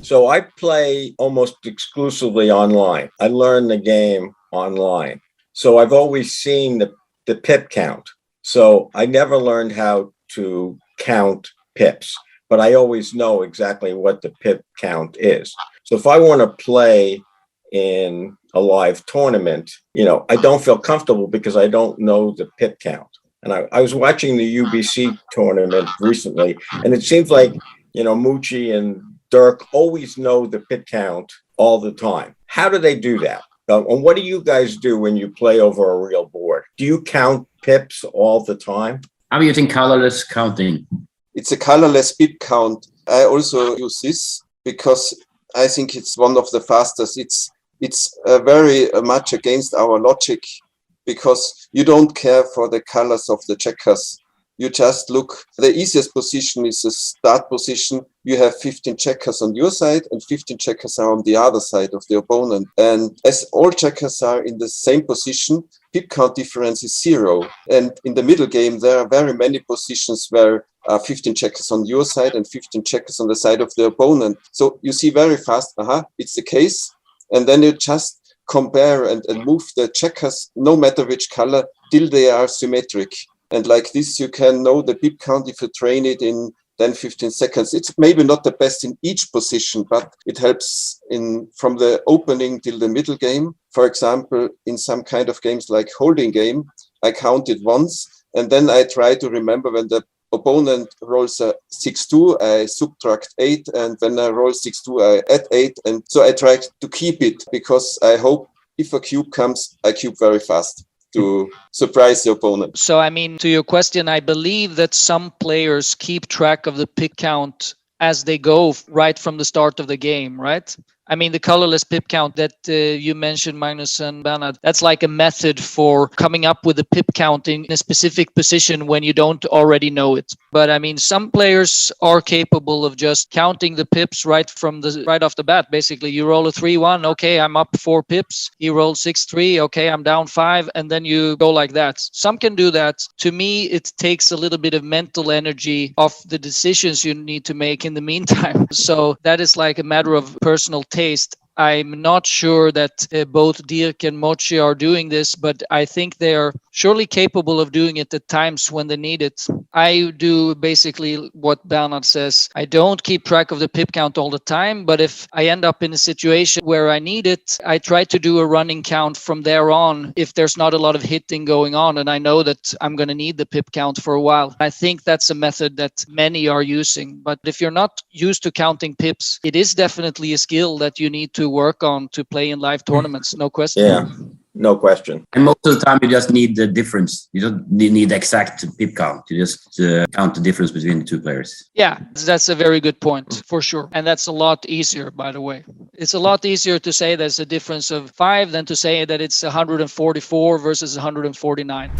So I play almost exclusively online. I learn the game online. So I've always seen the pip count. So I never learned how to count pips, but I always know exactly what the pip count is. So if I want to play in a live tournament, I don't feel comfortable because I don't know the pip count. And I was watching the UBC tournament recently, and it seems like, Moochie and Dirk always know the pip count all the time. How do they do that? And what do you guys do when you play over a real board? Do you count pips all the time? I'm using colorless counting. It's a colorless pip count. I also use this because I think it's one of the fastest. It's very much against our logic because you don't care for the colors of the checkers. You just look. The easiest position is the start position. You have 15 checkers on your side and 15 checkers are on the other side of the opponent. And as all checkers are in the same position, pip count difference is 0. And in the middle game, there are very many positions where 15 checkers on your side and 15 checkers on the side of the opponent. So you see very fast, it's the case. And then you just compare and move the checkers, no matter which color, till they are symmetric. And like this, you can know the pip count if you train it in 10-15 seconds. It's maybe not the best in each position, but it helps from the opening till the middle game. For example, in some kind of games like holding game, I count it once, and then I try to remember when the opponent rolls a 6-2, I subtract 8, and when I roll 6-2, I add 8. And so I try to keep it because I hope if a cube comes, I cube very fast to surprise the opponent. So, to your question, I believe that some players keep track of the pip count as they go right from the start of the game, right? The colorless pip count that you mentioned, Magnus and Bernhard, that's like a method for coming up with a pip count in a specific position when you don't already know it. But some players are capable of just counting the pips right off the bat. Basically, you roll a 3-1, okay, I'm up 4 pips. You roll 6-3, okay, I'm down 5, and then you go like that. Some can do that. To me, it takes a little bit of mental energy off the decisions you need to make in the meantime. So that is like a matter of personal taste. I'm not sure that both Dirk and Mochi are doing this, but I think they are surely capable of doing it at times when they need it. I do basically what Bernhard says. I don't keep track of the pip count all the time, but if I end up in a situation where I need it, I try to do a running count from there on if there's not a lot of hitting going on and I know that I'm going to need the pip count for a while. I think that's a method that many are using. But if you're not used to counting pips, it is definitely a skill that you need to work on to play in live tournaments. No question. Yeah. No question. And most of the time, you just need the difference. You don't need exact pip count. You just count the difference between the two players. Yeah, that's a very good point, for sure. And that's a lot easier, by the way. It's a lot easier to say there's a difference of 5 than to say that it's 144 versus 149.